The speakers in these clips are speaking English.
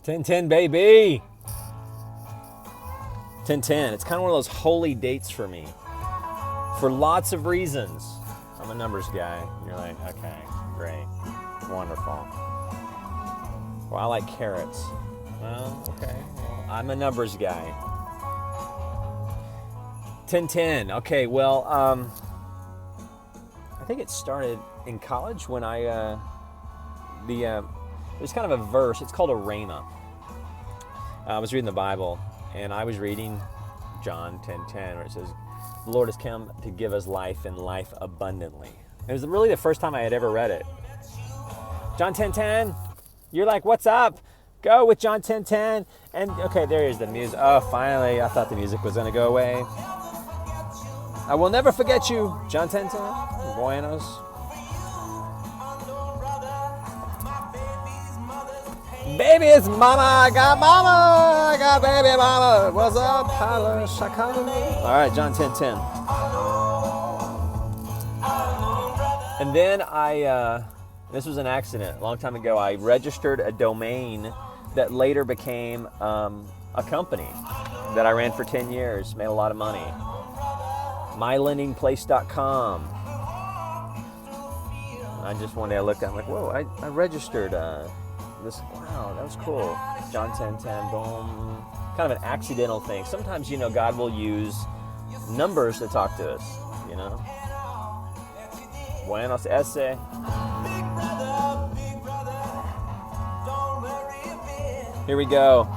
10-10, baby. 10-10. It's kind of one of those holy dates for me. For lots of reasons. I'm a numbers guy. You're like, okay, great. Wonderful. Well, I like carrots. Well, okay. Well, I'm a numbers guy. 10-10. Okay, well, I think it started in college when there's kind of a verse. It's called a Rhema. I was reading the Bible, and I was reading John 10:10, where it says, "The Lord has come to give us life and life abundantly." It was really the first time I had ever read it. John 10:10. You're like, what's up? Go with John 10:10. And okay, there is the music. Oh, finally, I thought the music was gonna go away. I will never forget you. John 10:10. Buenos. Baby's mama, I got baby mama. What's up, holla, shakala? All right, John 10:10. And then this was an accident. A long time ago, I registered a domain that later became a company that I ran for 10 years, made a lot of money. MyLendingPlace.com. I just one day I looked at it, I'm like, whoa, I registered this. Wow, that was cool. John 10:10, boom. Kind of an accidental thing. Sometimes, God will use numbers to talk to us, Buenos esse. Here we go.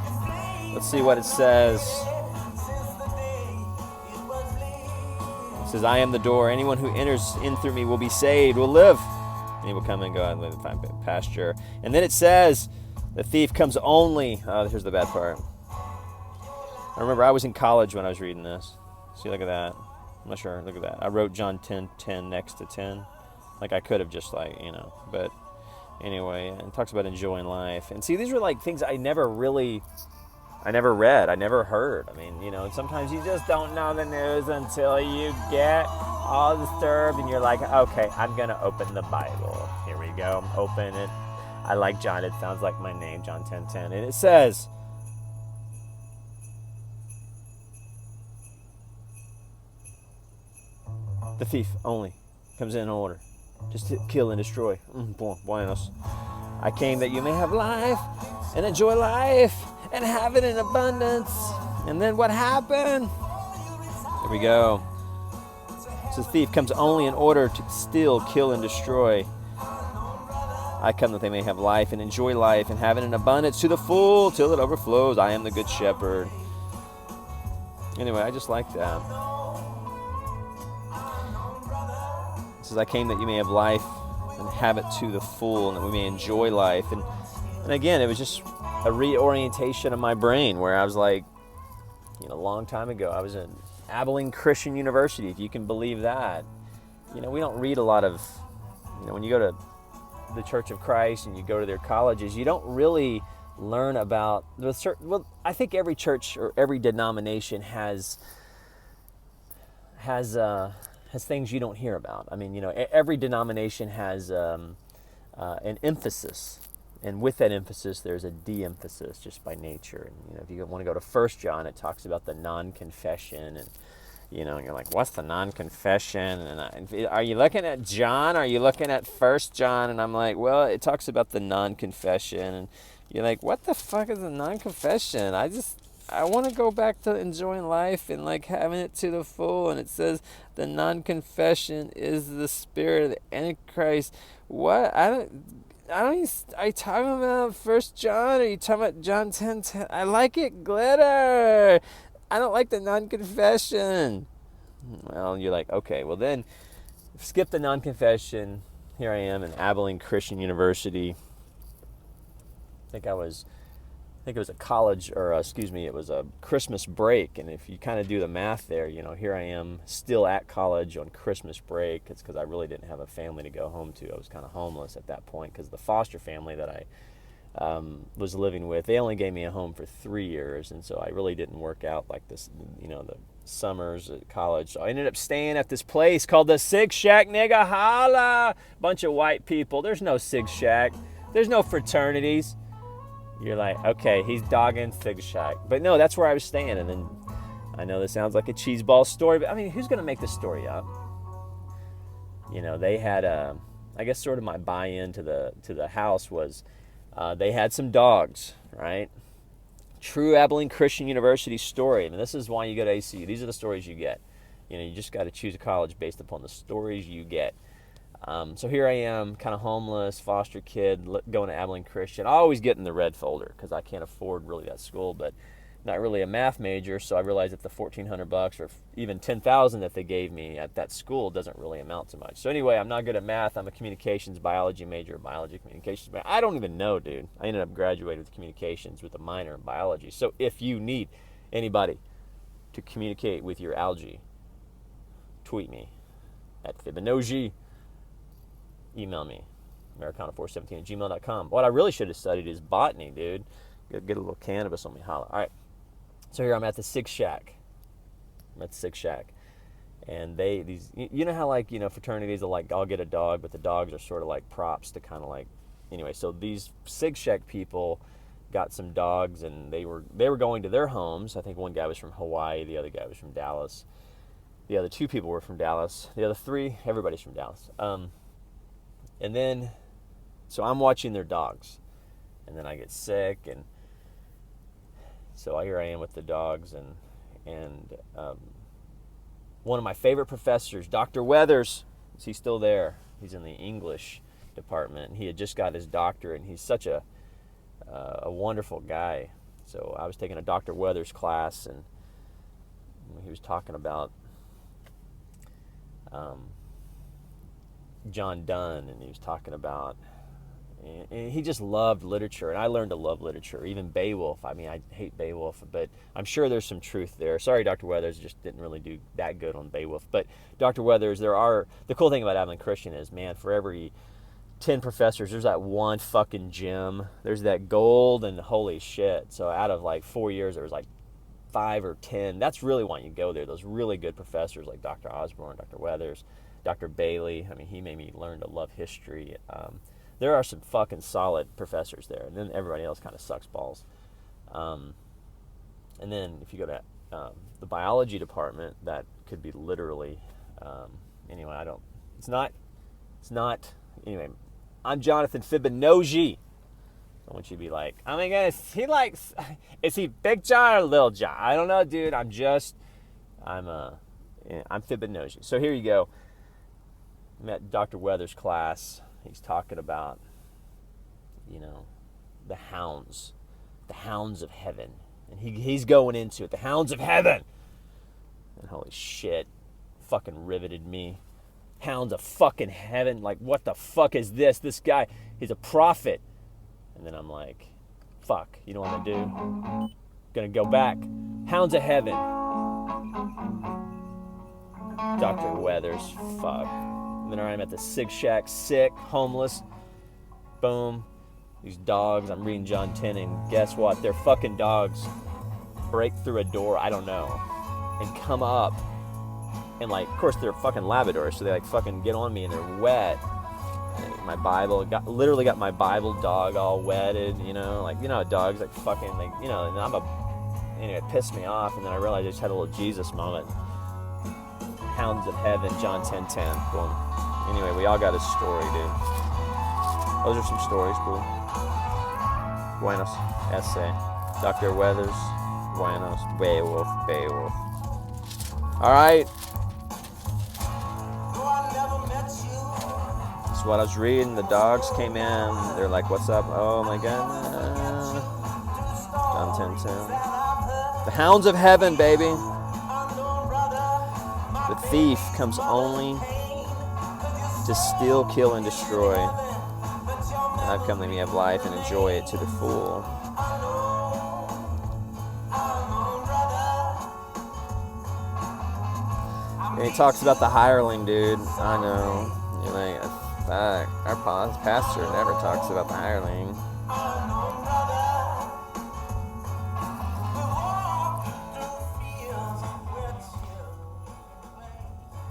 Let's see what it says. It says, I am the door. Anyone who enters in through me will be saved, will live. And he will come and go out and live and find pasture. And then it says, the thief comes only. Oh, here's the bad part. I remember I was in college when I was reading this. See, look at that. I'm not sure. Look at that. I wrote John 10:10 next to 10. Like I could have just but anyway, it talks about enjoying life. And see, these were like things I never read, I never heard. I mean, sometimes you just don't know the news until you get all disturbed and you're like, okay, I'm going to open the Bible. Here we go. Open it. I like John. It sounds like my name, John 10:10. And it says, the thief only comes in order, just to kill and destroy. Buenos. I came that you may have life and enjoy life and have it in abundance. And then what happened? Here we go. It says, thief comes only in order to steal, kill, and destroy. I come that they may have life and enjoy life and have it in abundance to the full till it overflows. I am the good shepherd. Anyway, I just like that. It says, I came that you may have life and have it to the full and that we may enjoy life. And again, it was just a reorientation of my brain where I was like, a long time ago, I was in Abilene Christian University, if you can believe that. We don't read a lot of, when you go to the Church of Christ and you go to their colleges, you don't really learn about I think every church or every denomination has things you don't hear about. I mean, every denomination has an emphasis, and with that emphasis, there's a de-emphasis just by nature. And if you want to go to 1 John, it talks about the non-confession, and and you're like, what's the non-confession? And are you looking at John? Are you looking at 1 John? And I'm like, well, it talks about the non-confession, and you're like, what the fuck is a non-confession? I want to go back to enjoying life and like having it to the full. And it says the non-confession is the spirit of the Antichrist. What? Are you talking about 1 John? Or are you talking about John 10:10? I like it glitter. I don't like the non-confession. Well, you're like, okay, well then skip the non-confession. Here I am in Abilene Christian University. I think it was a college, or it was a Christmas break. And if you kind of do the math there, here I am still at college on Christmas break. It's because I really didn't have a family to go home to. I was kind of homeless at that point because the foster family that I was living with, they only gave me a home for 3 years. And so I really didn't work out like this, the summers at college. So I ended up staying at this place called the Sig Shack, nigga, holla. Bunch of white people. There's no Sig Shack. There's no fraternities. You're like, okay, he's dogging Fig Shack. But no, that's where I was staying. And then I know this sounds like a cheeseball story, but I mean, who's going to make this story up? You know, they had I guess sort of my buy-in to the house was they had some dogs, right? True Abilene Christian University story. I mean, this is why you go to ACU. These are the stories you get. You know, you just got to choose a college based upon the stories you get. So here I am, kind of homeless, foster kid, going to Abilene Christian. I always get in the red folder because I can't afford really that school, but not really a math major. So I realized that the $1,400 or even $10,000 that they gave me at that school doesn't really amount to much. So anyway, I'm not good at math. I'm a communications biology major, biology communications major. I don't even know, dude. I ended up graduating with communications with a minor in biology. So if you need anybody to communicate with your algae, tweet me at Fibonojji. Email me, Americana417@gmail.com. What I really should have studied is botany, dude. Get a little cannabis on me, holla. All right. So here I'm at the Sig Shack. And you know how, like, you know, fraternities are like, I'll get a dog, but the dogs are sort of like props to kind of like, anyway. So these Sig Shack people got some dogs, and they were going to their homes. I think one guy was from Hawaii, the other guy was from Dallas. The other two people were from Dallas. The other three, everybody's from Dallas. And then, so I'm watching their dogs, and then I get sick, and so here I am with the dogs, and one of my favorite professors, Dr. Weathers, is he still there? He's in the English department, and he had just got his doctorate, and he's such a wonderful guy. So I was taking a Dr. Weathers class, and he was talking about John Donne, and he was talking about, and he just loved literature, and I learned to love literature, even Beowulf. I mean, I hate Beowulf, but I'm sure there's some truth there. Sorry, Dr. Weathers, just didn't really do that good on Beowulf. But Dr. Weathers, the cool thing about Abilene Christian is, man, for every 10 professors, there's that one fucking gem. There's that gold, and holy shit. So out of like 4 years, there was like 5 or 10. That's really why you go there. Those really good professors like Dr. Osborne, Dr. Weathers, Dr. Bailey. I mean, he made me learn to love history. There are some fucking solid professors there, and then everybody else kind of sucks balls. And then if you go to the biology department, that could be literally, anyway, anyway, I'm Jonathan Fibonojji. I want you to be like, oh my goodness, is he Big John or Little John? I don't know, dude. I'm Fibonojji. So here you go. I'm at Dr. Weathers' class. He's talking about, you know, the hounds of heaven. And he's going into it, the hounds of heaven. And holy shit, fucking riveted me. Hounds of fucking heaven. Like, what the fuck is this? This guy, he's a prophet. And then I'm like, fuck, you know what I'm going to do? Going to go back. Hounds of heaven. Dr. Weathers, fuck. And then I'm at the Sig Shack, sick, homeless. Boom. These dogs, I'm reading John 10, and guess what? Their fucking dogs break through a door, I don't know, and come up. And, like, of course, they're fucking Labradors, so they, like, fucking get on me, and they're wet. And my Bible, literally got my Bible dog all wetted, you know? Like, you know how dogs, like, fucking, like, you know, and anyway, it pissed me off, and then I realized I just had a little Jesus moment. Hounds of heaven, John 10:10. Boom. Anyway, we all got a story, dude. Those are some stories, boo. Buenos. Essay. Dr. Weathers. Buenos. Beowulf. All right. This is what I was reading. The dogs came in. They're like, what's up? Oh, my God. John 10:10. The hounds of heaven, baby. The thief comes only to steal, kill, and destroy. And I've come that we have life and enjoy it to the full. And he talks about the hireling, dude. I know. You're like, fuck. Our pastor never talks about the hireling.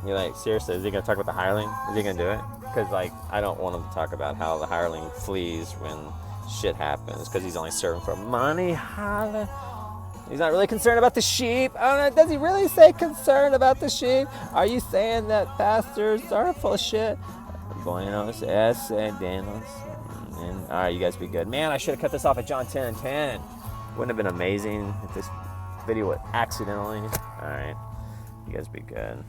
You're like, seriously, is he going to talk about the hireling? Is he going to do it? Because, like, I don't want him to talk about how the hireling flees when Shit happens because he's only serving for money. Holla. He's not really concerned about the sheep. I don't know, does he really say concerned about the sheep? Are you saying that pastors are full of shit? Buenos Daniels. And all right, you guys be good. Man, I should have cut this off at John 10:10. Wouldn't have been amazing if this video would accidentally. All right, you guys be good.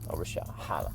Overshot. Holla.